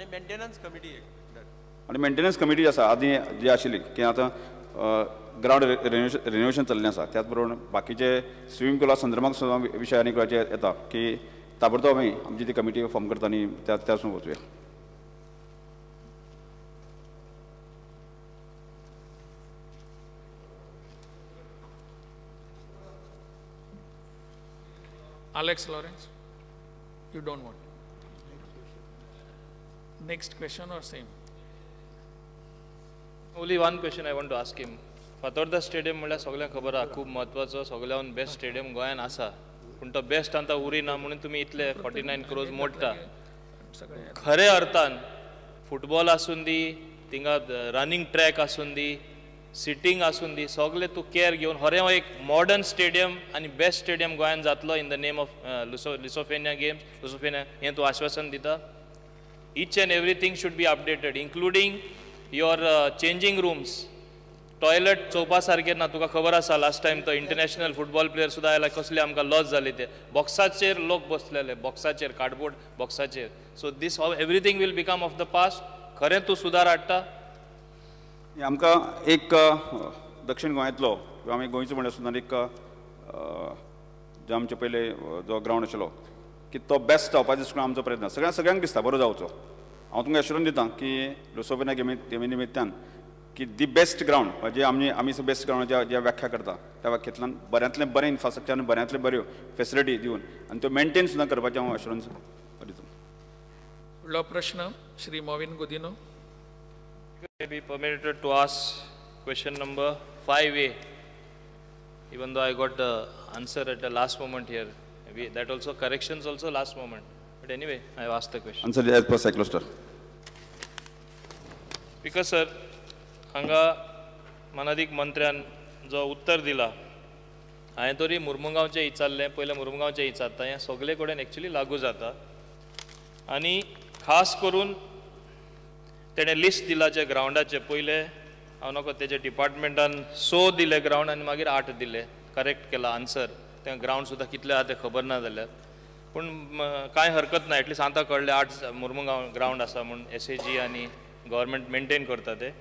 आणि maintenance committee आणि maintenance committee आसा आदी जी आशिल्ली की आतां ग्राउंड रिनोवेशन चल्लें आसा त्याच बरोबर बाकीचे स्विमींग पुला संदर्भात सुद्दां विशय आनी येता की ताबडतोब आमची ती कमिटी फॉर्म करता आनी त्या वचूया. Alex Lawrence, you don't want. Next question or same? Only one question I want to ask him. Fatorda stadium म्हणल्यार सगळ्यांक खबर आहा खूब महत्वाचो सगळ्यान बेस्ट स्टेडियम गोंयान आसा पूण तो बेस्ट आतां उरिना म्हणून तुमी इतले 49 crores मोडटा. खरे अर्थान फुटबॉल आसून दी थिंगा रनिंग ट्रॅक आसून दी सिटींग आसून दी सगळे तूं केअर घेवन खरें एक मॉडर्न स्टेडियम आनी बेस्ट स्टेडियम गोंयान जातलो in the name of Lusofonia games Lusofonia हें तूं आश्वासन दिता. Each and everything should be updated including your changing rooms toilet चोवपा सारकें ना. तुका खबर आसा लास्ट टायम तो इंटरनॅशनल फुटबॉल प्लेयर सुद्दां आयला कसले आमकां लॉस जाले ते बॉक्साचेर लोक बसलेले बॉक्साचेर कार्डबोर्ड बॉक्साचेर. So this everything will become of the past. खरें तूं सुदार हाडटा. आमकां एक दक्षिण गोंयांतलो आमी गोंयचो म्हणल्यार सुद्दां एक जो आमचे पयले जो ग्रावंड आशिल्लो की तो बेस्ट जावपाचो दिसता आमचो प्रयत्न सगळ्यांक दिसता बरो जावचो. हांव तुमकां एश्युरन्स दितां की लुसोफेनिया गेमी निमित्यान की दी बेस्ट ग्राउंड जे आमी बेस्ट ग्राउंड ज्या व्याख्या करता त्या व्याख्येंतल्यान बऱ्यांतले बरें इन्फ्रास्ट्रक्चर आनी बऱ्यांतले बऱ्यो फेसिलिटी दिवन आनी त्यो मेंटेन सुद्दां करपाचें हांव एश्युरन्स दितां. फुडलो प्रश्न Shri मोविन Gudino. Be permitted to ask question number 5A, even though I got the answer at the last moment here. That also corrections also last moment. But anyway, I have asked the question. Answer as per Cyclostar. Because sir, हांगा मनादीक मंत्र्यान जो उत्तर दिला हांवें तरी मुर्मुगांवचें विचारलें पयलें मुर्मुगांवचें विचारता हें सगळे कडेन एक्चुली लागू जाता. आनी खास करून तेणें लिस्ट दिला जे ग्राउंडाचे पयले हांव नको तेजे डिपार्टमेंटान 6 दिले ग्राउंड आनी मागीर 8 दिले करेक्ट केला आन्सर. तें ग्राउंड सुद्दां कितले आहा तें खबर ना जाल्यार पूण कांय हरकत ना एटलीस्ट आतां कळ्ळें 8 मुर्मुगांव ग्राउंड आसा म्हूण SAG आनी गव्हर्मेंट मेंटेन करता ते.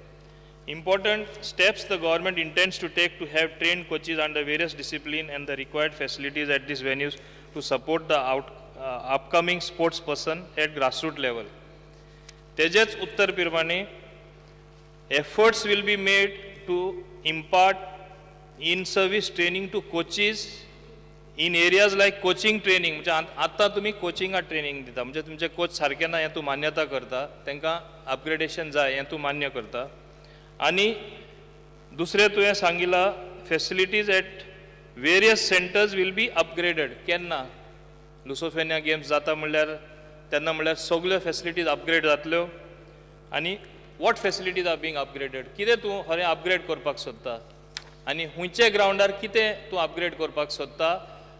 Important steps the government intends to take to have trained coaches under various disciplines and the required facilities at these venues to support the upcoming sports person at grassroots level. तेजेच उत्तर प्रमाणे efforts will be made to impart in-service training to coaches in areas like coaching training. म्हणजे आतां तुमी कोचिंगाक training दिता म्हणजे तुमचे coach सारके ना हें तूं मान्यता करता तांकां अपग्रेडेशन जाय हें तूं मान्य करता. आनी दुसरें तुवें सांगिला facilities at various centres will be upgraded. केन्ना लुसोफेनिया गेम्स जाता म्हणल्यार तेन्ना म्हणल्यार सगळ्यो फॅसिलिटीज अपग्रेड जातल्यो. आनी what facilities are being upgraded कितें तूं खरें अपग्रेड करपाक सोदता आनी खुंयचे ग्राउंडार कितें तूं अपग्रेड करपाक सोदता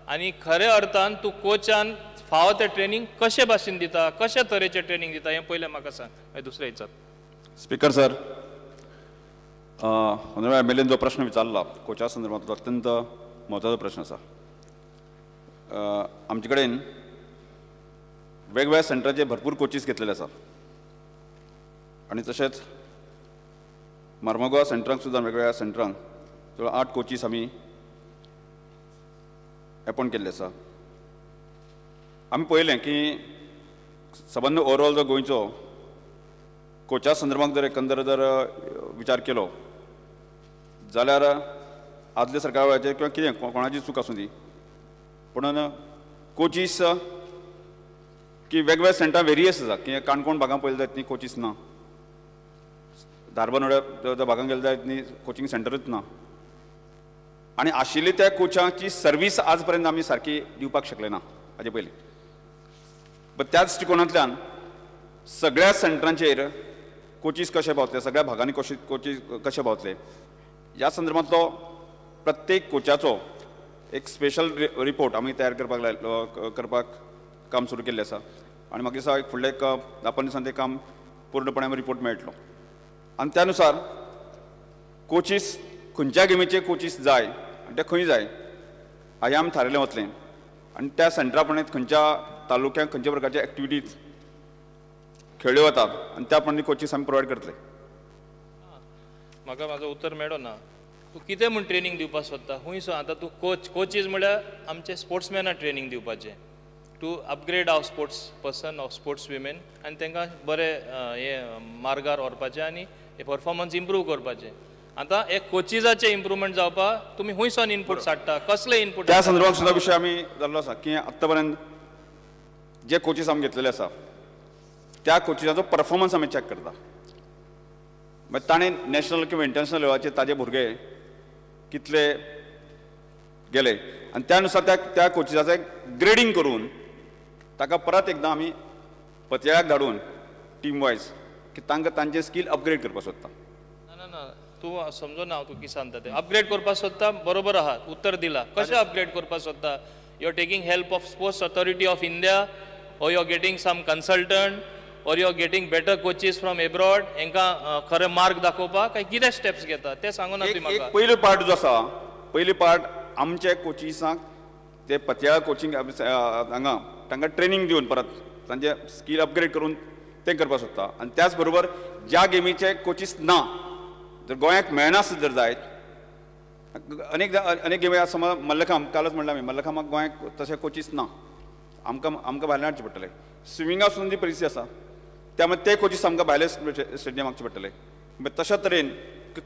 आनी खऱ्या अर्थान तूं कोचान फावो तें ट्रेनिंग कशे भाशेन दिता कशा तरेचें ट्रेनिंग दिता हें पयलें म्हाका सांग. मागीर दुसरें विचार. स्पीकर सर MLA जो प्रश्न विचारला कोचा संदर्भात अत्यंत महत्वाचो प्रश्न आसा. आमचे कडेन वेगवेगळ्या सेंटराचे भरपूर कोचीस घेतलेले आसा आनी तशेंच मार्मोगांव सेंटराक सुद्दां वेगवेगळ्या सेंटरांक 8 कोचीस आमी अपॉयंट केल्ले आसा. आमी पळयलें की सबंद ओवरऑल जो गोंयचो कोचा संदर्भात जर एकंदर जर विचार केलो जाल्यार आदले सरकार वेळाचेर किंवा कितें कोणाची चूक आसूं दी पूण कोचीस की वेगवेगळ्या सेंटरां वेरियस आसा की काणकोण भागांत पळयलें जायत न्ही कोचीस ना धारबांदोड्या भागांत गेले जायत न्ही कोचिंग सेंटरूच ना आनी आशिल्ली त्या कोचाची सर्वीस आज पर्यंत आमी सारकी दिवपाक शकले ना हाजे पयलीं. बट त्याच दृश्टिकोनांतल्यान सगळ्या सेंटरांचेर कोचीस कशे पावतले सगळ्या भागांनी कोचीस कशे पावतले ह्या संदर्भांतलो प्रत्येक कोचाचो एक स्पेशल रिपोर्ट आमी तयार करपाक काम सुरू केल्लें आसा आनी म्हाका दिसता एक फुडले 10-15 दिसांत तें काम पूर्णपणे रिपोर्ट मेळटलो आनी त्यानुसार कोचीस खंयच्या गेमीचे कोचीस जाय आनी ते खंय जाय हांवें आमी थारायलें वतलें आनी त्या सेंटरा प्रमाणे खंयच्या तालुक्यांत खंयच्या प्रकारचे एक्टिविटीज खेळ्ळ्यो वतात आनी त्या प्रमाणे कोचीस आमी प्रोवायड करतले. म्हाका म्हाजो उत्तर मेळ्ळो ना. तूं कितें म्हूण ट्रेनींग दिवपाक सोदता खूंय आतां तूं कोचीस म्हळ्यार आमचे स्पोर्ट्समॅनाक ट्रेनींग दिवपाचें to upgrade our sports person or sports women आनी तांकां बरे मार्गार व्हरपाचें आनी परफॉर्मन्स इम्प्रूव करपाचें. आतां एक कोचिजाचें इम्प्रुवमेंट जावपाक तुमी खूंयसून इनपूट हाडटा कसले इनपूट त्या संदर्भात सुद्धा विशय आमी जाल्लो आसा की आत्ता पर्यंत जे कोचीस आमी घेतलेले आसा त्या कोचिसाचो परफॉर्मन्स आमी चॅक करता. मागीर ताणें नॅशनल किंवा इंटरनॅशनल लेवलाचेर ताजे भुरगे कितले गेले आनी त्या नुसार त्या कोचिसाचें ग्रेडींग करून ताका परत एकदां आमी पत्याळ्याक धाडून टीम वायज की तांकां तांचे स्कील अपग्रेड करपाक सोदता. ना ना तूं समजो ना तूं कितें सांगता तें अपग्रेड करपाक सोदता बरोबर आहा उत्तर दिला. कशें अपग्रेड करपाक सोदता you are taking help of Sports Authority of India or you are getting some consultant or you are getting better coaches from abroad हांकां खरे मार्ग दाखोवपाक काय कितें स्टेप्स घेता तें सांगू ना तुमी म्हाका. पयलो पार्ट जो आसा पयली पार्ट आमचे कोचिसांक ते पत्याळा कोचिंग हांगा तांकां ट्रेनींग दिवन परत तांचे स्कील अपग्रेड करून तें करपाक सोदता. आनी त्याच बरोबर ज्या गेमीचे कोचीस ना जर गोंयाक मेळना जर जायत अनेक गेमी समज मल्लखांब कालच म्हणलें आमी मल्लखांबाक गोंयाक तशे कोचीस ना आमकां भायल्यान हाडचे पडटले. स्विमिंगा सुद्दां ती परिस्थिती आसा त्यामुळे ते कोचीस आमकां भायले स्टेडियम हाडचे पडटले. तशा तरेन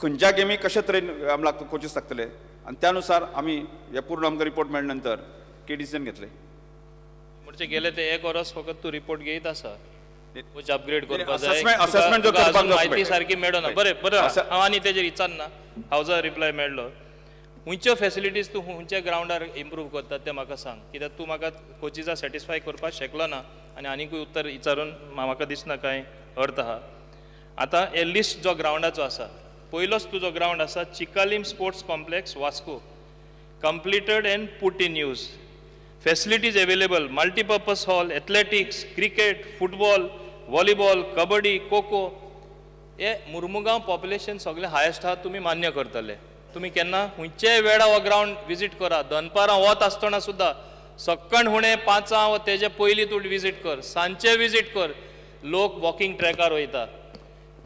खंयच्या गेमी कशे तरेन आमकां कोचीस लागतले आनी त्या नुसार आमी हे पूर्ण आमकां रिपोर्ट मेळ्ळे नंतर की डिसिजन घेतले. म्हणजे गेले ते 1 वरस फकत तू रिपोर्ट घेयत आसा कोच अपग्रेड करपाक जाय असेसमेंट जो करपाक माहिती सारकी मेळ्ळो ना. बरें बरें हांव आनी तेजेर विचारना हांव जो रिप्लाय मेळ्ळो खंयच्यो फॅसिलिटीज तूं खंयच्या ग्रावंडार इम्प्रूव करता तें म्हाका सांग कित्याक तूं म्हाका कोचिजा सॅटिस्फाय करपाक शकलो ना आनी आनीकूय उत्तर विचारून म्हाका दिसना कांय अर्थ आहा. आतां हे लिस्ट जो ग्रावंडाचो आसा पयलोच तुजो ग्रावंड आसा Chicalim sports complex Vasco completed and put in use. Facilities available, multi-purpose hall, athletics, cricket, football, volleyball, kabaddi, kho-kho. हे मुर्मुगांव पॉप्युलेशन सगळे हायस्ट आहा तुम्ही मान्य करतले. तुम्ही केन्ना खंयचेय वेळा हो ग्राउंड विजीट करा दनपारां वत आसतना सुद्दां सक्कण हुणे 5 वा तेजे पयलीं तूं विजीट कर सांजचे विजीट कर. लोक वॉकिंग ट्रॅकार वयता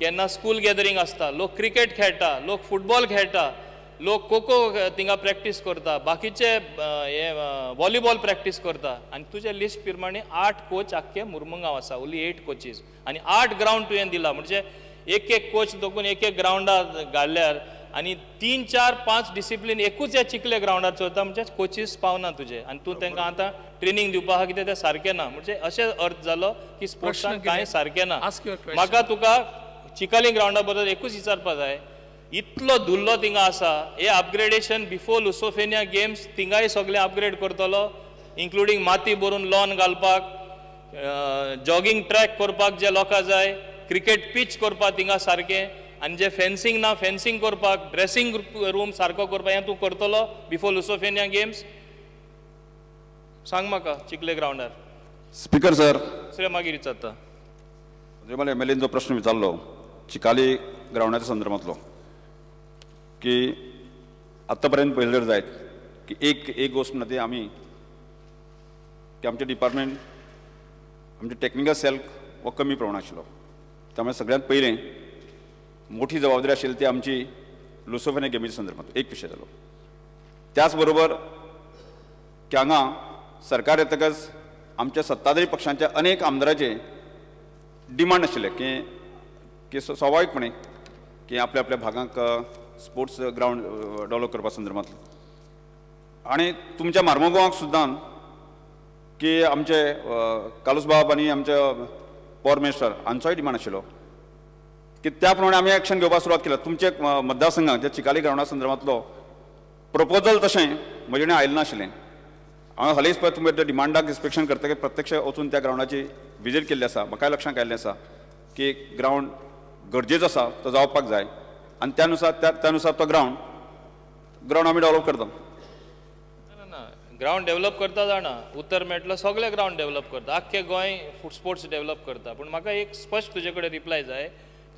केन्ना स्कूल गॅदरींग आसता लोक क्रिकेट खेळटा लोक फुटबॉल खेळटा लोक खो-खो थिंगा प्रॅक्टीस करता बाकीचे हे व्हॉलीबॉल प्रॅक्टीस करता आनी तुजे लिस्ट प्रमाणे 8 कोच आख्खे मुर्मुगांव आसा ओन्ली 8 कोचीस आनी 8 ग्राउंड तुवें दिला म्हणजे एक कोच दोकून एक ग्राउंडार घाल्ल्यार आनी 3, 4, 5 डिसिप्लीन एकूच ह्या चिकले ग्राउंडार चलता म्हणजे कोचीस पावना तुजे आनी तूं तांकां आतां ट्रेनींग दिवपा आहा कितें तें सारकें ना म्हणजे अशें अर्थ जालो की स्पोर्ट्साक कांय सारकें ना. म्हाका तुका चिकाली ग्राउंडा बद्दल एकूच विचारपा जाय इतलो धुल्लो थिंगा आसा हे अपग्रेडेशन बिफोर लुसोफेनिया गेम्स थिंगाय सगळे अपग्रेड करतलो इन्क्लुडींग माती भरून लॉन घालपाक जॉगिंग ट्रॅक करपाक जे लोकां जाय क्रिकेट पीच करपाक थिंगा सारकें आनी जे फेन्सिंग ना फेन्सिंग करपाक ड्रेसिंग रूम सारको करपाक हें तूं करतलो बिफोर लुसोफेनिया गेम्स सांग म्हाका चिकले ग्राउंडार. स्पीकर सर दुसरें मागीर विचारता मला एम एल एन जो प्रश्न विचारलो चिकाली ग्राउंडाच्या संदर्भातलो की आत्तापर्यंत पळयलें जर जायत की एक गोष्ट म्हणटा ती आमी की आमचे डिपार्टमेंट आमचे टेक्निकल सेल हो कमी प्रमाणात आशिल्लो त्यामुळे सगळ्यांत पयलें मोठी जबाबदारी आशिल्ली ती आमची लुसोफेनिया गेमीच्या संदर्भात एक विशय जालो. त्याच बरोबर की हांगा सरकार येतकच आमच्या सत्ताधारी पक्षांच्या अनेक आमदाराचे डिमांड आशिल्ले की स्वाभाविकपणे की आपल्या आपल्या भागांक स्पोर्ट्स ग्राउंड डेव्हलप करपा संदर्भांतलो आनी तुमच्या मार्मुगांवाक सुद्दां की आमचे कालूस बाब आनी आमचे पॉवर मिनिस्टर हांचोय डिमांड आशिल्लो की त्या प्रमाणे आमी एक्शन घेवपाक सुरवात केल्या. तुमचे मतदारसंघात जे चिकाली ग्राउंडा संदर्भांतलो प्रपोजल तशें म्हजे कडेन आयिल्लें नाशिल्लें. हांवें हालींच पळय तुमच्या डिमांडाक इन्स्पेक्शन करतकीर प्रत्यक्ष वचून त्या ग्राउंडाची विजीट केल्ली आसा. म्हाकाय लक्षांत आयिल्लें आसा की ग्राउंड गरजेचो आसा तो जावपाक जाय आनी त्या नुसार तो ग्राउंड आमी डेव्हलप करता. ग्राउंड डेव्हलप करता जाणा उत्तर मेळटलो सगळे ग्राउंड डेव्हलप करता आख्खे गोंय स्पोर्ट्स डेव्हलप करता. पूण म्हाका एक स्पश्ट तुजे कडेन रिप्लाय जाय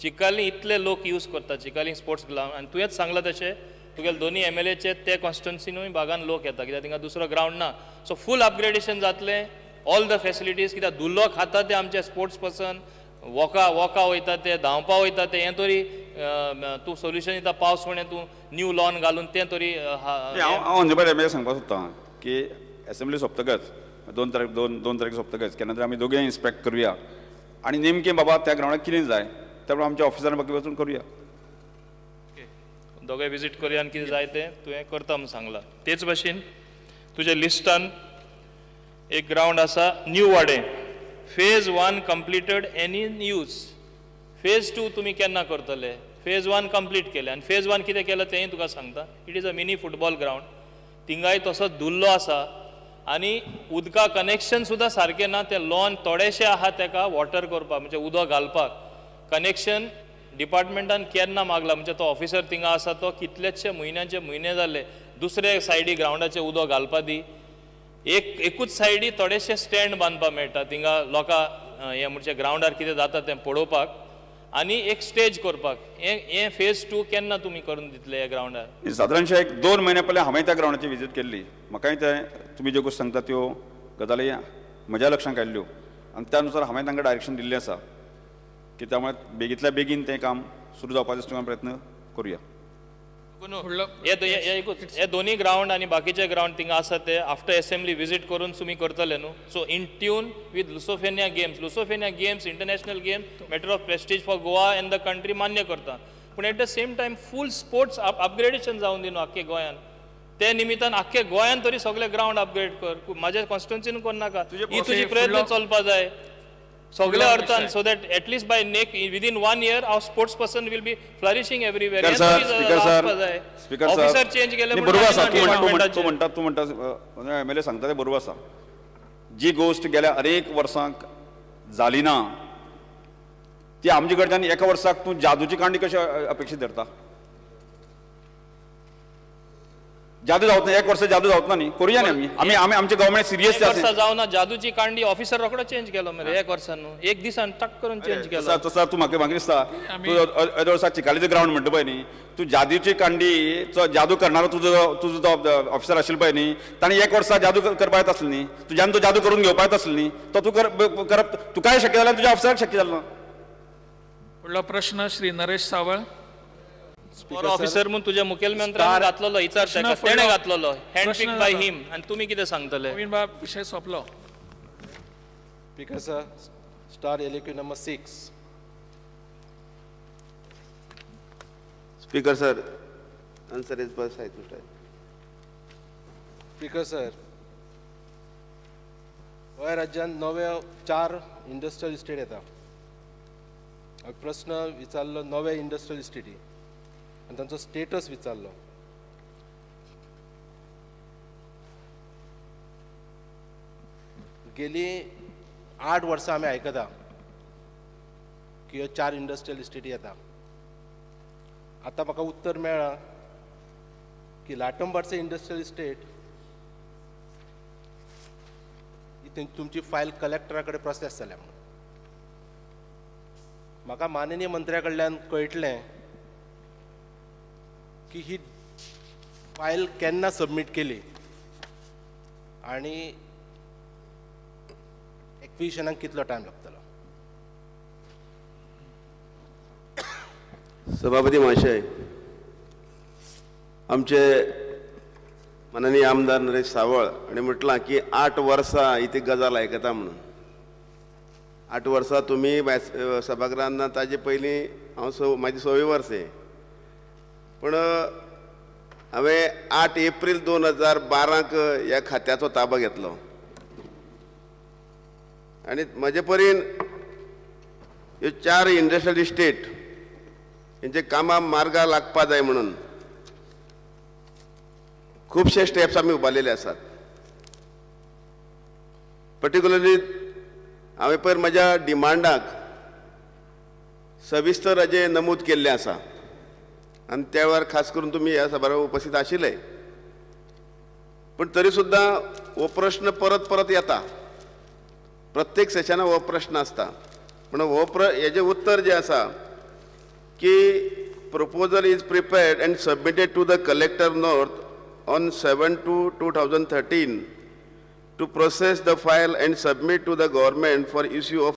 चिकाली इतले लोक यूज करता चिकाली स्पोर्ट्स ग्राउंड आनी तुवेंच सांगलां तशें तुगेले दोनी MLAचे ते कॉन्स्टिट्युन्सीनूय भागान लोक येता कित्याक थिंगा दुसरो ग्राउंड ना. सो फूल अपग्रेडेशन जातलें ऑल द फॅसिलिटीज कित्याक धुल्लो खाता ते आमचे स्पोर्ट्स पर्सन वॉका वयता ते धांवपा वयता ते हें तरी तूं सोल्युशन दिता पावस कोणें तूं न्यू लॉन घालून तें तरी हांव अंजू पाटील सांगपाक सोदतां की असेंब्ली सोंपतकच 2 तारीख सोंपतकच केन्ना तरी आमी दोगूय इन्स्पेक्ट करुया आनी नेमकें बाबा त्या ग्रावंडार कितें जाय त्या प्रमाणे आमच्या ऑफिसार बाकी वचून करुया. दोगांय विजीट करुया आनी कितें जाय तें तुवें करता म्हणून सांगलां. तेच भाशेन तुज्या लिस्टान एक ग्रावंड आसा न्यू वाडे. Phase 1 completed any use. Phase 2 तुमी केन्ना करतले? फेज 1 कंप्लीट केले आनी फेज 1 कितें केलें तेंय तुका सांगता. It is a mini football ground. थिंगाय तसोच धुल्लो आसा आनी उदका कनेक्शन सुद्दां सारकें ना. ते लॉन थोडेशें आहा तेका वॉटर करपाक म्हणजे उदक घालपाक. कनेक्शन डिपार्टमेंटान केन्ना मागला म्हणजे तो ऑफिसर थिंगा आसा तो कितलेशे म्हयने जाले दुसरे सायडी ग्रावंडाचें उदक घालपा दी. एकूच सायडी थोडेशे स्टँड बांदपाक मेळटा थिंगा लोकां हें म्हणजे ग्रावंडार कितें जाता तें पळोवपाक आनी एक स्टेज करपाक. हें फेज 2 केन्ना तुमी करून दितले ह्या ग्रावंडार? सादारणशे एक 2 म्हयन्या पयलीं हांवें त्या ग्रावंडाची विजीट केल्ली. म्हाकाय ते तुमी ज्यो गोश्टी सांगता त्यो गजाली म्हज्या लक्षांत आयल्ल्यो आनी त्या अनुसार हांवें तांकां डायरेक्शन दिल्लें आसा की त्यामुळे बेगींतल्या बेगीन तें काम सुरू जावपाचो दृश्टीकोन प्रयत्न करुया. हे दोन्ही ग्रावंड आनी बाकीचे ग्रावंड थिंगा आसा ते आफ्टर असेंब्ली विजीट करून तुमी करतले न्हू. So in tune with Lusofonia games international game matter of prestige for Goa and the country मान्य करता. पूण at the same time full sports upgradation जावन दी न्हू आख्खे गोंयान. ते निमित्तान आख्खे गोंयान तरी सगळे ग्रावंड अपग्रेड कर. म्हाज्या कॉन्स्टिट्युन्सीन कोण नाका ही तुजी प्रयत्न चलपा जाय सगळ्या अर्थान so that at least by within 1 year our sports person will be flourishing everywhere. Officer change केले बरोबर आसा. तूं म्हणटा MLA सांगता ते बरोबर आसा. जी गोष्ट गेल्या अनेक वर्सांक जाली ना ती आमचे कडच्यान एका वर्साक तूं जादूची कांडी कशी अपेक्षीत धरता? जादू जावत ना. 1 वर्स जादू जावत ना न्ही. करुया न्ही आमी आमचे गव्हर्मेंट सिरियस जावना. जादूची कांडी ऑफिसर रोखडो चेंज केलो मरे 1 वर्सान न्हू. 1 दिसान टक करून चेंज केलो. तसा तूं म्हाका दिसता तूं अर्द वर्सा चिकालीचो ग्रावंड म्हणटा पळय न्ही तूं जादूची कांडी जादू करणारो तुजो जो ऑफिसर आशिल्लो पळय न्ही ताणें 1 वर्सा जादू करपा येता आसलें न्ही. तुज्यान तो जादू करून घेवपा येता आसलें न्ही. तो तूं करप तुकाय शक्य जाल्यार तुज्या ऑफिसराक शक्य जालें ना. फुडलो प्रश्न श्री नरेश सावळ. ऑफिसर म्हणून तुझ्या मुखेलमंत्र्यान घातलेलो विचार तेणे घातलेलो हँडपिक बाय हिम आनी तुमी कितें सांगतले? नवीन बाब विषय सोंपलो. Speaker sir, star LAQ number 6. Speaker sir, answer is bus I to time. Speaker sir, Goa राज्यांत नवे 4 इंडस्ट्रियल इस्टेट येता. हांवें प्रश्न विचारलो नवे इंडस्ट्रियल इस्टेटी आनी तांचो स्टेटस विचारलो. गेली 8 वर्सां आमी आयकता की ह्यो 4 इंडस्ट्रियल इस्टेटी येता. आतां म्हाका उत्तर मेळ्ळां की लाटंबारचे इंडस्ट्रियल इस्टेट ही तुमची फायल कलेक्टरा कडेन प्रोसेस जाल्या म्हणून. म्हाका माननीय मंत्र्या कडल्यान कळटलें की ही फायल केन्ना सबमीट केली आनी एक्विजिशनाक कितलो टायम लागतलो. सभापती महाशय, आमचे माननीय आमदार नरेश सावळ हाणें म्हटलां की 8 वर्सां ही ती गजाल आयकता म्हणून. 8 वर्सां तुमी सभागृहांत ना ताजे पयलीं हांव म्हाजी 6वी वर्स. पण हांवें 8 एप्रील 2012 ह्या खात्याचो ताबो घेतलो आनी म्हजे परीन ह्यो 4 इंडस्ट्रियल इस्टेट हेंचे कामां मार्गा लागपा जाय म्हणून खुबशे स्टेप्स आमी उबारलेले आसात. पर्टिक्युलरली हांवें पयर म्हज्या डिमांडाक सविस्तर हाजें नमूद केल्लें आसा आनी त्या वेळार खास करून तुमी ह्या सभागृहांत उपस्थित आशिल्ले. पण तरी सुद्दां हो प्रश्न परत परत येता. प्रत्येक सेशनाक हो प्रश्न आसता. पूण हेजें उत्तर जें आसा की proposal is prepared and submitted to the collector north on 7/2/2013 to process the file and submit to the government for issue of